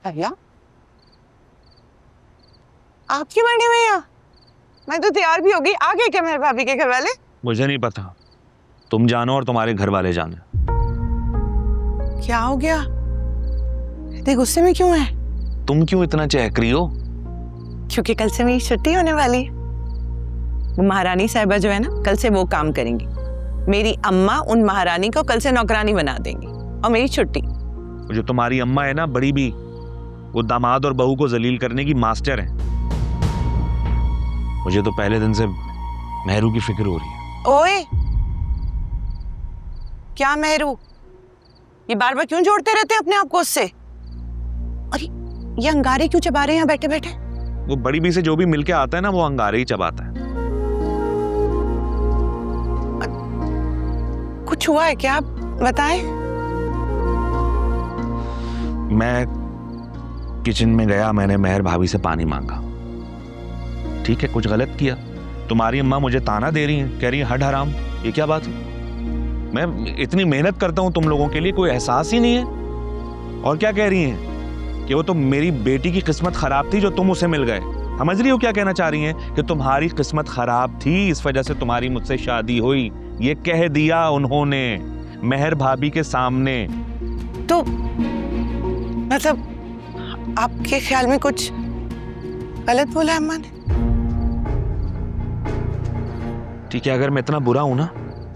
भैया आपकी बर्थडे भैया, मैं तो तैयार भी हो गई। आ गए क्या मेरे भाभी के घर वाले? मुझे नहीं पता, तुम जानो और तुम्हारे घर वाले जाने। क्या हो गया? इतने गुस्से में क्यों है? तुम क्यों इतना चहक रही हो? क्योंकि कल से मेरी छुट्टी होने वाली है। वो महारानी साहिबा जो है ना, कल से वो काम करेंगी। मेरी अम्मा उन महारानी को कल से नौकरानी बना देंगी और मेरी छुट्टी। जो तुम्हारी अम्मा है ना, बड़ी भी, वो दामाद और बहू को जलील करने की मास्टर है। मुझे तो पहले दिन से मेहरू की फिक्र हो रही है। ओए, क्या मेहरू? ये बार बार क्यों जोड़ते रहते हैं अपने आप को उससे? अरे ये अंगारे क्यों चबा रहे हैं यहाँ बैठे बैठे? वो बड़ी भी से जो भी मिलके आता है ना, वो अंगारे ही चबाता है। कुछ हुआ है क्या? आप बताएं। मैं किचन में गया, मैंने मेहर भाभी से पानी मांगा। ठीक है, कुछ गलत किया। तुम्हारी अम्मा मुझे ताना दे रही है, कह रही है हड हराम। ये क्या बात है? मैं इतनी मेहनत करता हूं तुम लोगों के लिए, कोई एहसास ही नहीं है। और क्या कह रही हैं कि वो तो मेरी बेटी की किस्मत खराब थी जो तुम उसे मिल गए। समझ रही हो क्या कहना चाह रही हैं? कि तुम्हारी किस्मत खराब थी, इस वजह से तुम्हारी मुझसे शादी हुई। ये कह दिया उन्होंने मेहर भाभी के सामने। तो मतलब आपके ख्याल में कुछ गलत बोला अम्मा ने? ठीक है, अगर मैं इतना बुरा हूं ना,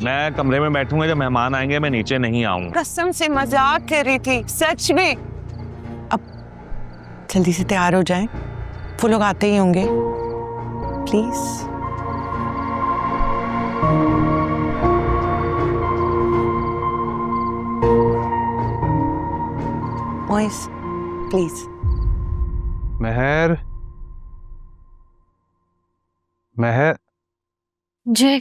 मैं कमरे में बैठूंगा, जब मेहमान आएंगे मैं नीचे नहीं आऊंगा। कसम से मजाक कर रही थी, सच में। अब जल्दी से तैयार हो जाएं, वो लोग आते ही होंगे। Please. Voice please. Meher, Meher. Jay,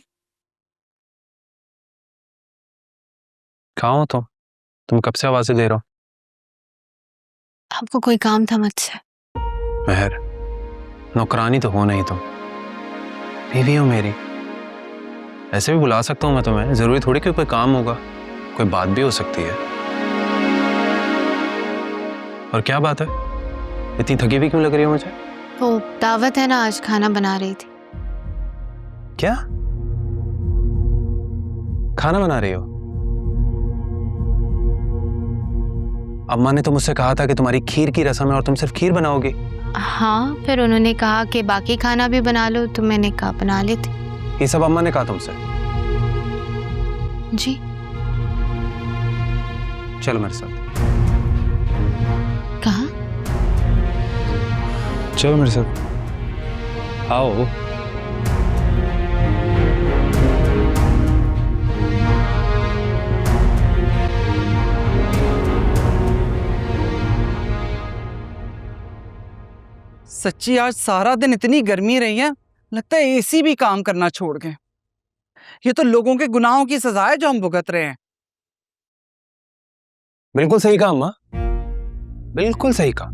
कहाँ हो तुम कब से आवाजें दे रहे हो? आपको कोई काम था मुझसे? मेहर, नौकरानी तो हो नहीं तुम, बीवी हो मेरी। ऐसे भी बुला सकता हूँ मैं तुम्हें, जरूरी थोड़ी कि कोई काम होगा, कोई बात भी हो सकती है। और क्या बात है, इतनी थकी हुई क्यों लग रही हो मुझे? वो दावत है ना, आज खाना बना रही थी। क्या खाना बना रही हो? अम्मा ने तो मुझसे कहा था कि तुम्हारी खीर की रस्म है और तुम सिर्फ खीर बनाओगी। हाँ, फिर उन्होंने कहा कि बाकी खाना भी बना लो, तो मैंने कहा बना लेती। ये सब अम्मा ने कहा तुमसे? जी। चलो मेरे साथ। कहाँ? चलो मेरे साथ आओ। सच्ची आज सारा दिन इतनी गर्मी रही है, लगता है एसी भी काम करना छोड़ गए। ये तो लोगों के गुनाहों की सजा है जो हम भुगत रहे हैं। बिल्कुल सही कहा अम्मा, बिल्कुल सही कहा।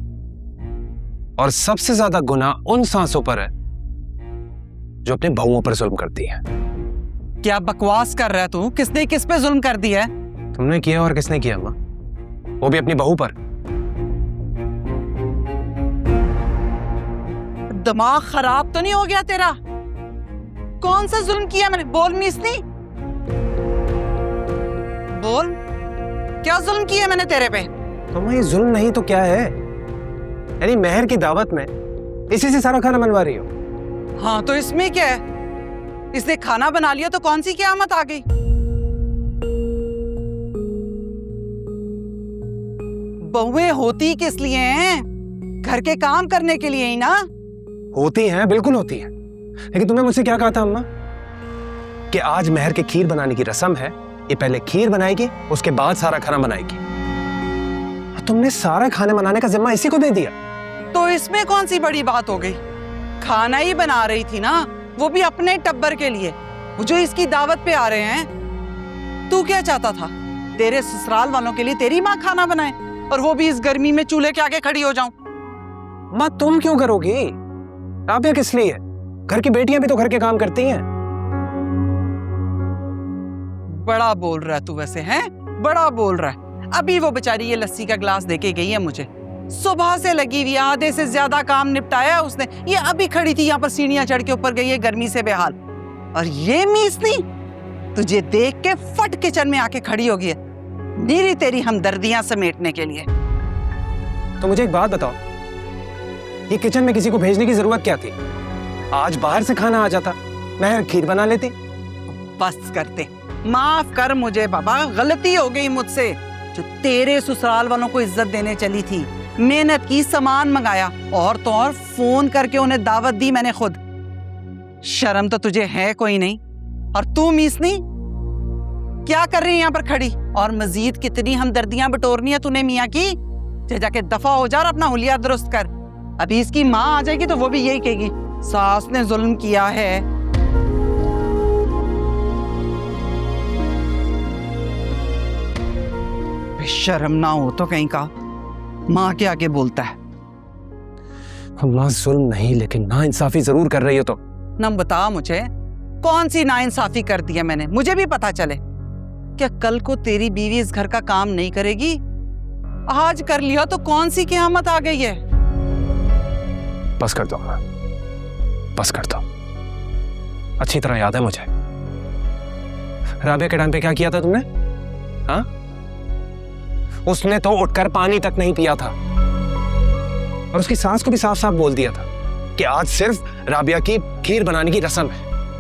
और सबसे ज्यादा गुनाह उन सांसों पर है जो अपने बहुओं पर जुल्म करती है। क्या बकवास कर रहा है तू? किसने किस पे जुल्म कर दिया है? तुमने किया और किसने किया अम्मा? वो भी अपनी बहू पर। दिमाग खराब तो नहीं हो गया तेरा? कौन सा जुल्म किया मैंने? बोल मिसनी, बोल, क्या जुल्म किया मैंने तेरे पे? तुम्हें ये जुल्म नहीं तो क्या है? यानी मेहर की दावत में इसी से सारा खाना बनवा रही हो? हाँ तो इसमें क्या है? इसने खाना बना लिया तो कौन सी क़यामत आ गई? बहुएं होती किस लिए हैं? घर के काम करने के लिए ही ना। होती हैं, बिल्कुल होती हैं, लेकिन तुमने मुझसे क्या कहा था अम्मा? कि आज मेहर के खीर बनाने की रस्म है, ये पहले खीर बनाएगी, उसके बाद सारा खाना बनाएगी। तुमने सारा खाना बनाने का जिम्मा इसी को दे दिया। तो इसमें कौन सी बड़ी बात हो गई? खाना ही बना रही थी ना, वो भी अपने टब्बर के लिए, वो जो इसकी दावत पे आ रहे हैं। तू क्या चाहता था? तेरे ससुराल वालों के लिए तेरी माँ खाना बनाए और वो भी इस गर्मी में चूल्हे के आगे खड़ी हो जाऊं? माँ तुम क्यों करोगी? राबिया किस लिए? घर की बेटियां भी तो घर के काम करती हैं। बड़ा बोल रहा तू वैसे, हैं? बड़ा बोल रहा है। अभी वो बेचारी ये लस्सी का ग्लास देके गई है मुझे। सुबह से लगी हुई, आधे से ज्यादा काम निपटाया है उसने। ये अभी खड़ी थी यहाँ पर, सीढ़ियां चढ़ के ऊपर गई है गर्मी से बेहाल। और ये मीसनी तुझे देख के फट किचन में आके खड़ी हो गई है, मेरी तेरी हमदर्दियां समेटने के लिए। तो मुझे एक बात बताओ, ये किचन में किसी को भेजने की जरूरत क्या थी? आज बाहर से खाना आ जाता, मैं खीर बना लेती। बस करते, माफ कर मुझे बाबा, गलती हो गई मुझसे। जो तेरे ससुराल वालों को इज्जत देने चली थी, मेहनत की, सामान मंगाया, और तो और फोन करके उन्हें दावत दी मैंने खुद। शर्म तो तुझे है कोई नहीं। और तू मीसनी क्या कर रही है यहाँ पर खड़ी? और मजीद कितनी हमदर्दियां बटोरनी है तूने मियाँ की? जाके दफा हो जा और अपना हुलिया दुरुस्त कर। अभी इसकी माँ आ जाएगी तो वो भी यही कहेगी, सास ने जुल्म किया है। शर्म ना हो तो कहीं का, माँ के आगे बोलता है। अम्मा जुल्म नहीं, लेकिन नाइंसाफी जरूर कर रही हो। तो ना बता मुझे, कौन सी नाइंसाफी कर दी है मैंने, मुझे भी पता चले। क्या कल को तेरी बीवी इस घर का काम नहीं करेगी? आज कर लिया तो कौन सी क़यामत आ गई है? बस कर दो अम्मा, बस कर दो। अच्छी तरह याद है मुझे, राबिया के टाइम पे क्या किया था तुमने? हाँ, उसने तो उठकर पानी तक नहीं पिया था, और उसकी सास को भी साफ साफ बोल दिया था कि आज सिर्फ राबिया की खीर बनाने की रस्म है,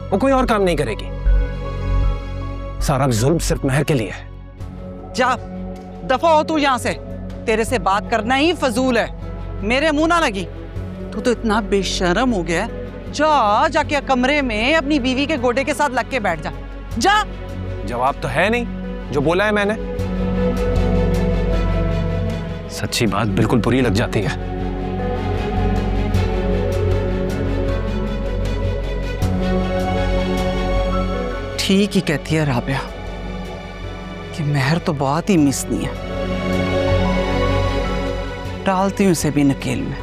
वो कोई और काम नहीं करेगी। सारा जुल्म सिर्फ महर के लिए है। जा दफा हो तू यहाँ से, तेरे से बात करना ही फजूल है, मेरे मुंह ना लगी। तू तो इतना बेशर्म हो गया है। जाके कमरे में अपनी बीवी के गोडे के साथ लग के बैठ जा। जा। जवाब तो है नहीं, जो बोला है मैंने। सच्ची बात बिल्कुल बुरी लग जाती है। ठीक ही कहती है राबिया कि महर तो बहुत ही मिसनी है, डालती हूं उसे भी नकेल में।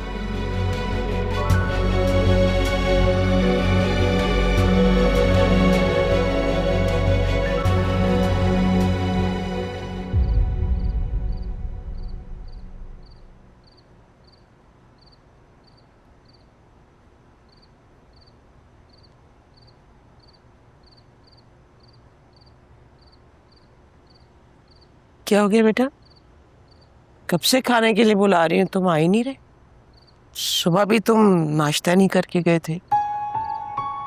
क्या हो गया बेटा? कब से खाने के लिए बुला रही हूँ, तुम आ ही नहीं रहे। सुबह भी तुम नाश्ता नहीं करके गए थे।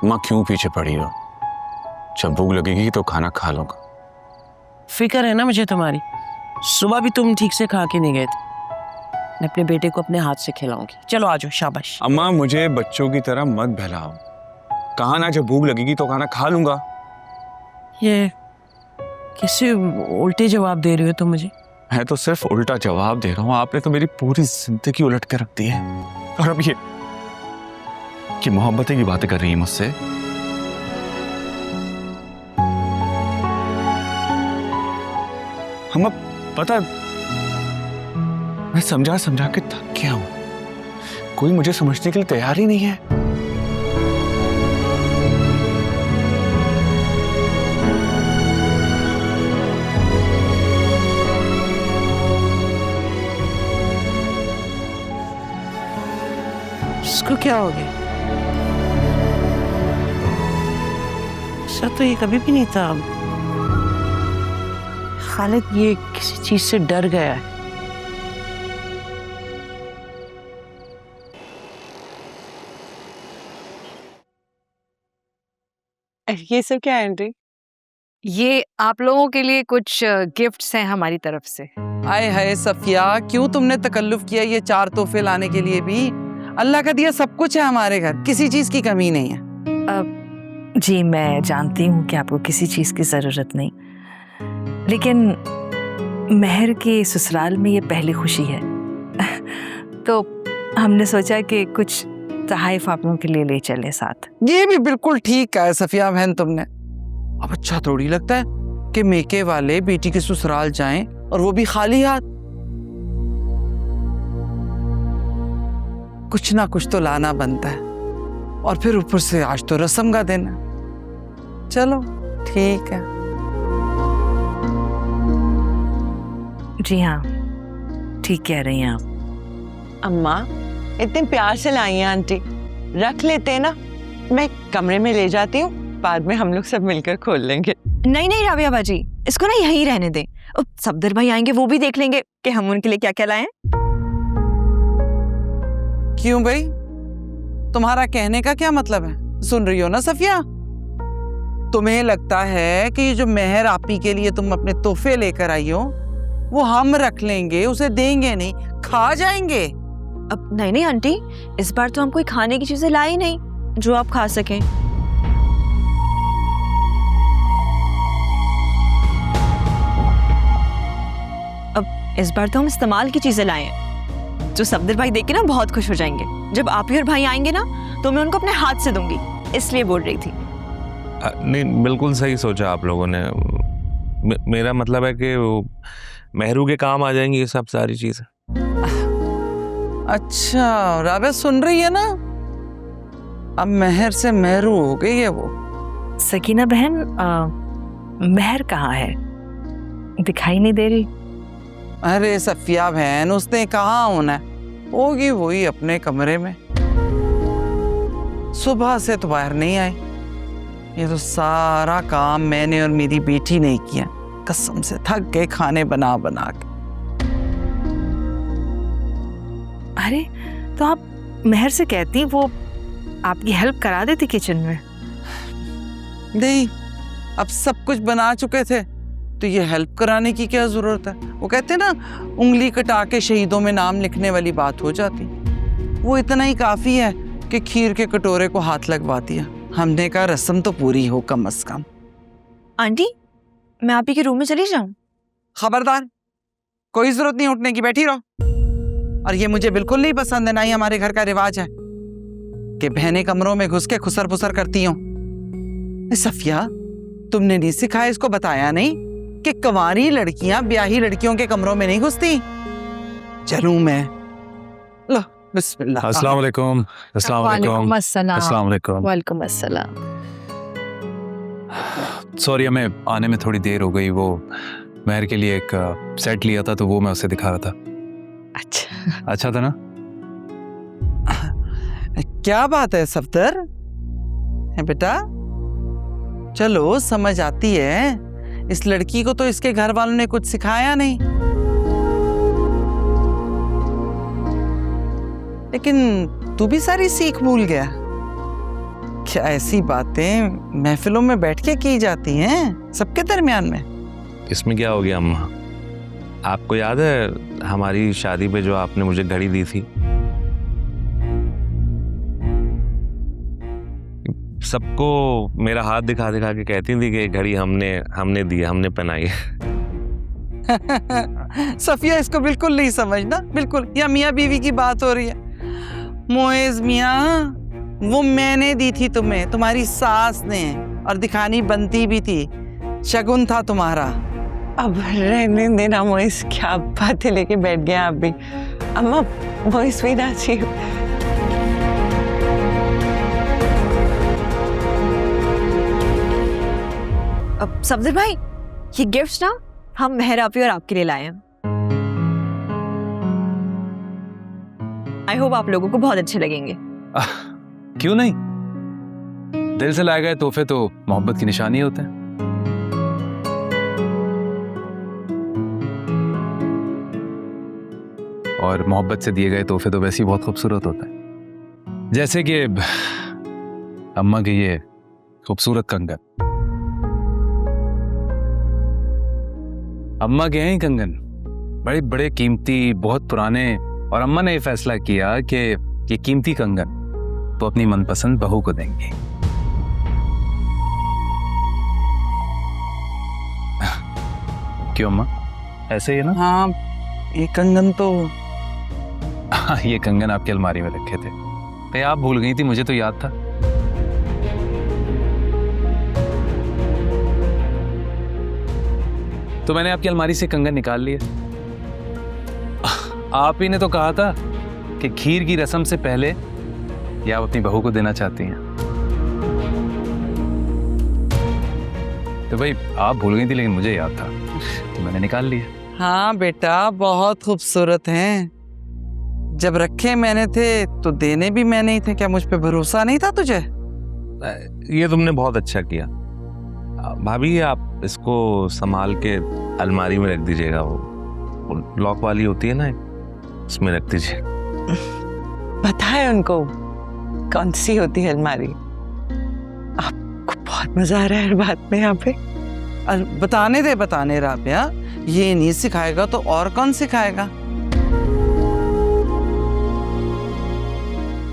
माँ क्यों पीछे पड़ी हो? जब भूख लगेगी तो खाना खा लूंगा। फिक्र है ना मुझे तुम्हारी। सुबह भी तुम ठीक से खा के नहीं गए थे। मैं अपने बेटे को अपने हाथ से खिलाऊंगी। चलो आ जाओ, शाबाश। अम्मा मुझे बच्चों की तरह मत बहलाओ। कहा ना जब भूख लगेगी तो खाना खा लूंगा। ये कैसे उल्टे जवाब दे रहे हो तुम मुझे? मैं तो सिर्फ उल्टा जवाब दे रहा हूँ, आपने तो मेरी पूरी जिंदगी उलट के रख दी है। और अब ये मोहब्बतें की बातें कर रही है मुझसे। हम पता, मैं समझा समझा के थक गया हूं, कोई मुझे समझने के लिए तैयार ही नहीं है। इसको क्या हो गया? ऐसा तो ये कभी भी नहीं था। खालिद ये किसी चीज से डर गया है। ये सब क्या है एंड्री? ये आप लोगों के लिए कुछ गिफ्ट्स हैं हमारी तरफ से। आए हाय सफिया, क्यों तुमने तकल्लुफ किया ये 4 तोहफे लाने के लिए भी? अल्लाह का दिया सब कुछ है हमारे घर, किसी चीज की कमी नहीं है। जी मैं जानती हूँ कि आपको किसी चीज़ की ज़रूरत नहीं, लेकिन महर के ससुराल में ये पहली खुशी है तो हमने सोचा कि कुछ तोहफे आप लोगों के लिए ले चले साथ। ये भी बिल्कुल ठीक कहा है सफिया बहन तुमने। अब अच्छा थोड़ी लगता है कि मेके वाले बेटी के ससुराल जाएं और वो भी खाली हाथ। कुछ ना कुछ तो लाना बनता है, और फिर ऊपर से आज तो रस्म का दिन है। चलो ठीक है। जी हाँ, ठीक कह रही हैं आप। अम्मा इतने प्यार से लाई हैं आंटी, रख लेते हैं ना, मैं कमरे में ले जाती हूँ, बाद में हम लोग सब मिलकर खोल लेंगे। नहीं नहीं राबिया बाजी, इसको ना यहीं रहने दें। अब सफदर भाई आएंगे, वो भी देख लेंगे कि हम उनके लिए क्या क्या लाए हैं। क्यों भाई, तुम्हारा कहने का क्या मतलब है? सुन रही हो ना सफिया, तुम्हें लगता है कि ये जो मेहर आपी के लिए तुम अपने तोहफे लेकर आई हो, वो हम रख लेंगे, उसे देंगे नहीं, खा जाएंगे? अब नहीं नहीं आंटी, इस बार तो हम कोई खाने की चीजें लाई नहीं जो आप खा सकें। अब इस बार तो हम इस्तेमाल की चीजें लाए हैं जो सफदर भाई देख के ना बहुत खुश हो जाएंगे। जब आप ही और भाई आएंगे ना तो मैं उनको अपने हाथ से दूंगी, इसलिए बोल रही थी। नहीं, बिल्कुल सही सोचा आप लोगों ने। मेरा मतलब है कि मेहरू के काम आ जाएंगी ये सब सारी चीजें। अच्छा राबिया सुन रही है ना, अब मेहर से मेहरू हो गई है वो। सकीना बहन, मेहर कहाँ है? दिखाई नहीं दे रही। अरे सफिया बहन, उसने कहाँ होना है, होगी वही अपने कमरे में। सुबह से तो बाहर नहीं आई। ये तो सारा काम मैंने और मेरी बेटी ने किया, कसम से थक गए खाने बना बना के। अरे तो आप मेहर से कहती, वो आपकी हेल्प करा देती किचन में। नहीं, अब सब कुछ बना चुके थे तो ये हेल्प कराने की क्या जरूरत है? वो कहते ना, उंगली कटा के शहीदों में नाम लिखने वाली बात हो जाती। वो इतना ही काफी है कि खीर के कटोरे को हाथ लगवा दिया। हमने कहा रस्म तो पूरी हो कम से कम। आंटी, मैं आप ही के रूम में चली जाऊं? खबरदार, कोई जरूरत नहीं उठने की, बैठी रहो। और ये मुझे बिल्कुल नहीं पसंद है, ना ही हमारे घर का रिवाज है कि बहनें कमरों में घुस के खुसर पुसर करती हों। सफिया, तुमने नहीं सिखाया, इसको बताया नहीं कि कंवारी लड़कियां ब्याही लड़कियों के कमरों में नहीं घुसती? चलूं मैं? लो बिस्मिल्लाह। अस्सलाम वालेकुम। अस्सलाम वालेकुम। वालेकुम अस्सलाम। अस्सलाम वालेकुम। वालेकुम अस्सलाम। सॉरी, हमें आने में थोड़ी देर हो गई। वो मेहर के लिए एक सेट लिया था तो वो मैं उसे दिखा रहा था। अच्छा था ना? क्या बात है सफदर, है बेटा? चलो समझ आती है, इस लड़की को तो इसके घर वालों ने कुछ सिखाया नहीं, लेकिन तू भी सारी सीख भूल गया। क्या ऐसी बातें महफिलों में बैठ के की जाती हैं सबके दरमियान में? इसमें क्या हो गया अम्मा? आपको याद है हमारी शादी पे जो आपने मुझे घड़ी दी थी? सबको मेरा हाथ दिखा दिखा के कहती थी कि घड़ी हमने दी, हमने पहनाई है। सफिया इसको बिल्कुल नहीं समझना, बिल्कुल। या मियाँ बीवी की बात हो रही है। मोएज मियाँ, वो मैंने दी थी तुम्हें, तुम्हारी सास ने, और दिखानी बनती भी थी, शगुन था तुम्हारा। अब रहने देना मोइस, क्या बातें लेके बैठ गए आप भी। अम्मा मोइस भी ना छी। अब सफदर भाई, ये गिफ्ट्स ना हम मेहर आपी और आपके लिए लाए हैं। आई होप आप लोगों को बहुत अच्छे लगेंगे। क्यों नहीं? दिल से लाए गए तोहफे तो मोहब्बत की निशानी होते हैं। और मोहब्बत से दिए गए तोहफे तो वैसे ही बहुत खूबसूरत होते हैं, जैसे कि अम्मा के ये खूबसूरत कंगन। अम्मा के हैं कंगन, बड़े बड़े कीमती, बहुत पुराने, और अम्मा ने ये फैसला किया कि ये कीमती कंगन तो अपनी मनपसंद बहू को देंगे। क्यों अम्मा, ऐसे ही है ना? हाँ, ये कंगन तो ये कंगन आपकी अलमारी में रखे थे, तो आप भूल गई थी, मुझे तो याद था। तो मैंने आपकी अलमारी से कंगन निकाल लिए। आप ही ने तो कहा था कि खीर की रस्म से पहले ये आप अपनी बहू को देना चाहती हैं। तो भाई आप भूल गई थी, लेकिन मुझे याद था तो मैंने निकाल लिया। हाँ बेटा, बहुत खूबसूरत हैं। जब रखे मैंने थे तो देने भी मैंने ही थे। क्या मुझ पे भरोसा नहीं था तुझे? ये तुमने बहुत अच्छा किया। भाभी आप इसको संभाल के अलमारी में रख दीजिएगा, वो लॉक वाली होती है ना, उसमें रख दीजिए। पता है उनको कौन सी होती है अलमारी? आपको बहुत मजा आ रहा है हर बात में यहाँ पे। बताने राबिया, ये नहीं सिखाएगा तो और कौन सिखाएगा?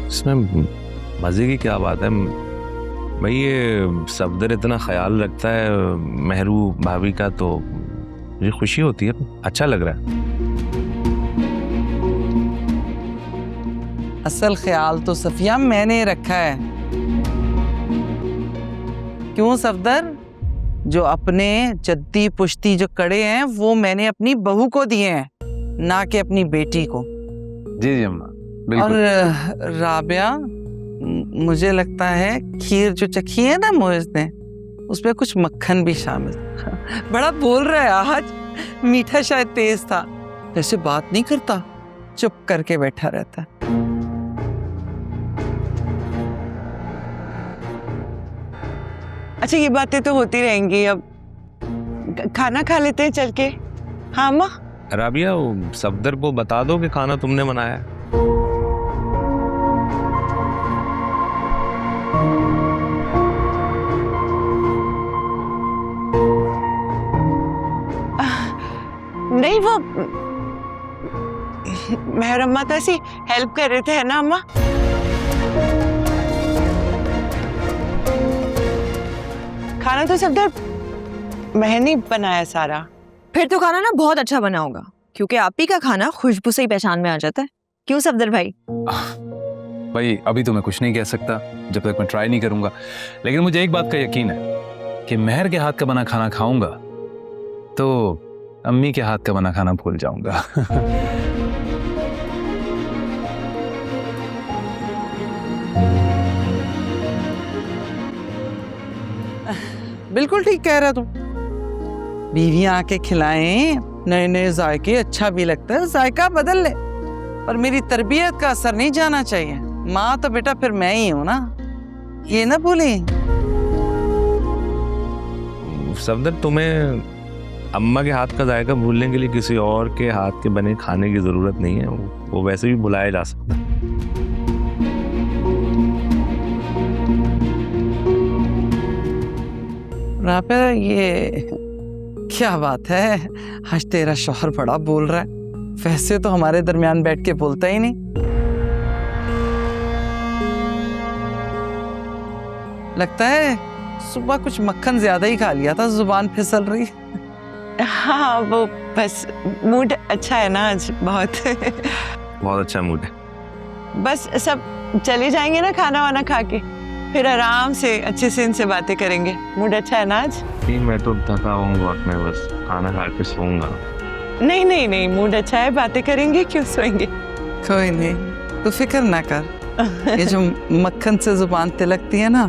इसमें मजे की क्या बात है भाई, ये सफदर इतना ख्याल रखता है मेहरू भाभी का, तो मुझे खुशी होती है, अच्छा लग रहा है। असल ख्याल तो सफिया मैंने रखा है। क्यों सफदर? जो अपने जद्दी पुश्ती जो कड़े हैं वो मैंने अपनी बहू को दिए हैं, ना कि अपनी बेटी को। जी अम्मा, और बिल्कुल। राबिया, मुझे लगता है खीर जो चखी है ना मोइज ने, उसमें कुछ मक्खन भी शामिल था। बड़ा बोल रहा है आज, मीठा शायद तेज था। जैसे बात नहीं करता, चुप करके बैठा रहता। अच्छा, ये बातें तो होती रहेंगी, अब खाना खा लेते हैं चल के। हाँ अम्मा? राबिया, वो सफदर को बता दो कि खाना तुमने बनाया है। नहीं, वो मेहर अम्मा तो ऐसी हेल्प कर रहे थे, है ना अम्मा? खाना तो सफदर मेहर ने बनाया सारा। फिर तो खाना ना बहुत अच्छा बना होगा, क्योंकि आप ही का खाना खुशबू से ही पहचान में आ जाता है। क्यों सफदर भाई? भाई अभी तो मैं कुछ नहीं कह सकता जब तक मैं ट्राई नहीं करूंगा, लेकिन मुझे एक बात का यकीन है कि मेहर के हाथ का बना खाना खाऊंगा तो अम्मी के हाथ का बना खाना भूल जाऊंगा। बिल्कुल ठीक कह रहा तुम। बीवियां आके खिलाएं नए नए जायके, अच्छा भी लगता है, जायका बदल ले, पर मेरी तरबियत का असर नहीं जाना चाहिए। माँ तो बेटा फिर मैं ही हूं ना, ये ना भूली। सफदर, तुम्हें अम्मा के हाथ का जायका भूलने के लिए किसी और के हाथ के बने खाने की जरूरत नहीं है, वो वैसे भी बुलाया जा सकता है। राबिया, ये क्या बात है, आज तेरा शौहर बड़ा बोल रहा है। वैसे तो हमारे दरमियान बैठ के बोलता ही नहीं। लगता है सुबह कुछ मक्खन ज्यादा ही खा लिया था, जुबान फिसल रही। हाँ, वो बस मूड अच्छा है ना आज, बहुत। बहुत अच्छा मूड है। बस सब चले जाएंगे ना खाना वाना खा के, फिर आराम से अच्छे से इनसे बातें करेंगे। मूड अच्छा है ना आज? नहीं, मैं तो थका हुआ, मैं बस खाना खा के सोऊंगा। नहीं नहीं नहीं, मूड अच्छा है, बातें करेंगे, क्यों सोएंगे? कोई नहीं, तू फिक्र ना कर। ये जो मक्खन से जुबान तिलकती है ना,